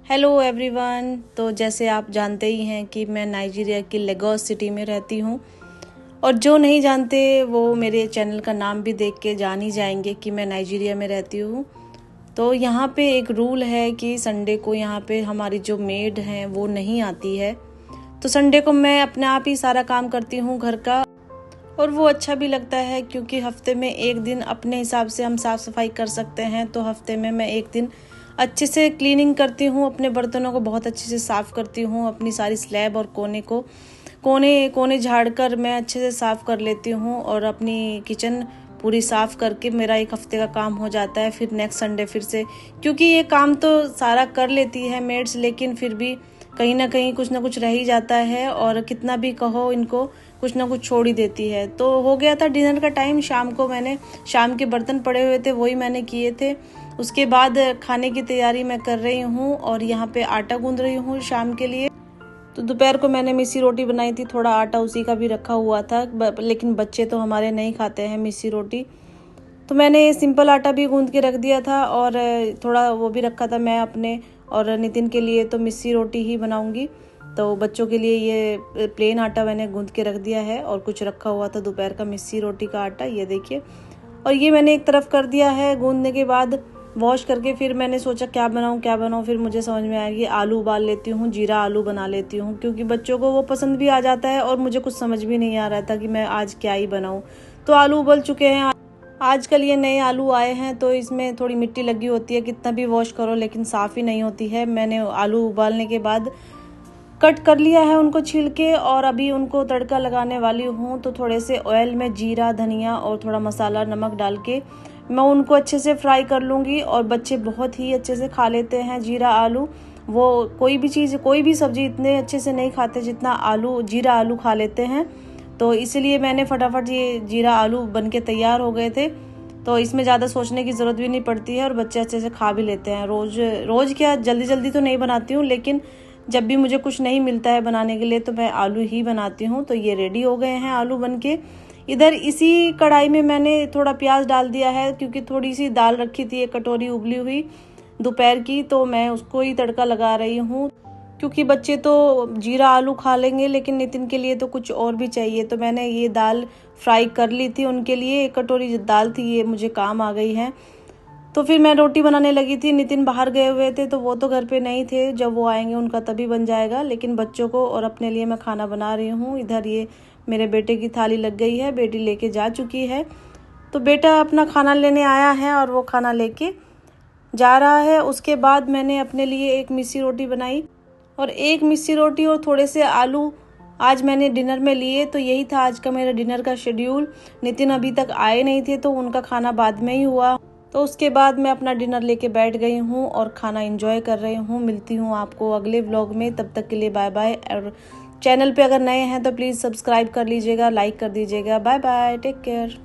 Hello everyone. तो जैसे आप जानते ही हैं कि मैं नाइजीरिया की लेगोस सिटी में रहती हूँ और जो नहीं जानते वो मेरे चैनल का नाम भी देख के जान ही जाएंगे कि मैं नाइजीरिया में रहती हूँ। तो यहाँ पे एक रूल है कि संडे को यहाँ पे हमारी जो मेड हैं वो नहीं आती है, तो संडे को मैं अपने आप ही सारा काम करती हूँ घर का। और वो अच्छा भी लगता है क्योंकि हफ्ते में एक दिन अपने हिसाब से हम साफ़ सफाई कर सकते हैं। तो हफ्ते में मैं एक दिन अच्छे से क्लीनिंग करती हूँ, अपने बर्तनों को बहुत अच्छे से साफ़ करती हूँ, अपनी सारी स्लैब और कोने कोने झाड़ कर मैं अच्छे से साफ़ कर लेती हूँ और अपनी किचन पूरी साफ़ करके मेरा एक हफ्ते का काम हो जाता है। फिर नेक्स्ट संडे फिर से, क्योंकि ये काम तो सारा कर लेती है मेड्स, लेकिन फिर भी कहीं ना कहीं कुछ ना कुछ रह ही जाता है और कितना भी कहो इनको कुछ ना कुछ छोड़ ही देती है। तो हो गया था डिनर का टाइम, शाम के बर्तन पड़े हुए थे वही मैंने किए थे। उसके बाद खाने की तैयारी मैं कर रही हूँ और यहाँ पे आटा गूंद रही हूँ शाम के लिए। तो दोपहर को मैंने मिस्सी रोटी बनाई थी, थोड़ा आटा उसी का भी रखा हुआ था, लेकिन बच्चे तो हमारे नहीं खाते हैं मिस्सी रोटी, तो मैंने सिंपल आटा भी गूंद के रख दिया था और थोड़ा वो भी रखा था मैं अपने और नितिन के लिए। तो मिस्सी रोटी ही बनाऊंगी, तो बच्चों के लिए ये प्लेन आटा मैंने गूंद के रख दिया है और कुछ रखा हुआ था दोपहर का मिस्सी रोटी का आटा, ये देखिए। और ये मैंने एक तरफ कर दिया है गूंदने के बाद वॉश करके। फिर मैंने सोचा क्या बनाऊं, फिर मुझे समझ में आया कि आलू उबाल लेती हूँ, जीरा आलू बना लेती हूँ, क्योंकि बच्चों को वो पसंद भी आ जाता है और मुझे कुछ समझ भी नहीं आ रहा था कि मैं आज क्या ही बनाऊं। तो आलू उबल चुके हैं। आजकल ये नए आलू आए हैं तो इसमें थोड़ी मिट्टी लगी होती है, कितना भी वॉश करो लेकिन साफ़ ही नहीं होती है। मैंने आलू उबालने के बाद कट कर लिया है उनको छील के और अभी उनको तड़का लगाने वाली हूँ। तो थोड़े से ऑयल में जीरा, धनिया और थोड़ा मसाला, नमक डाल के मैं उनको अच्छे से फ्राई कर लूँगी। और बच्चे बहुत ही अच्छे से खा लेते हैं जीरा आलू। वो कोई भी सब्जी इतने अच्छे से नहीं खाते जितना जीरा आलू खा लेते हैं। तो इसीलिए मैंने फटाफट ये जीरा आलू बन के तैयार हो गए थे, तो इसमें ज़्यादा सोचने की ज़रूरत भी नहीं पड़ती है और बच्चे अच्छे से खा भी लेते हैं। रोज़ क्या जल्दी जल्दी तो नहीं बनाती हूँ, लेकिन जब भी मुझे कुछ नहीं मिलता है बनाने के लिए तो मैं आलू ही बनाती हूँ। तो ये रेडी हो गए हैं आलू बन के। इधर इसी कढ़ाई में मैंने थोड़ा प्याज डाल दिया है, क्योंकि थोड़ी सी दाल रखी थी, एक कटोरी उबली हुई दोपहर की, तो मैं उसको ही तड़का लगा रही हूँ। क्योंकि बच्चे तो जीरा आलू खा लेंगे लेकिन नितिन के लिए तो कुछ और भी चाहिए, तो मैंने ये दाल फ्राई कर ली थी उनके लिए। एक कटोरी दाल थी, ये मुझे काम आ गई है। तो फिर मैं रोटी बनाने लगी थी। नितिन बाहर गए हुए थे तो वो तो घर पे नहीं थे, जब वो आएंगे उनका तभी बन जाएगा, लेकिन बच्चों को और अपने लिए मैं खाना बना रही हूँ। इधर ये मेरे बेटे की थाली लग गई है, बेटी लेके जा चुकी है। तो बेटा अपना खाना लेने आया है और वो खाना लेके जा रहा है। उसके बाद मैंने अपने लिए एक मिस्सी रोटी बनाई और एक मिस्सी रोटी और थोड़े से आलू आज मैंने डिनर में लिए। तो यही था आज का मेरा डिनर का शेड्यूल। नितिन अभी तक आए नहीं थे तो उनका खाना बाद में ही हुआ। तो उसके बाद मैं अपना डिनर लेके बैठ गई हूँ और खाना एंजॉय कर रही हूँ। मिलती हूँ आपको अगले व्लॉग में, तब तक के लिए बाय बाय। और चैनल पे अगर नए हैं तो प्लीज़ सब्सक्राइब कर लीजिएगा, लाइक कर दीजिएगा। Bye bye, take care.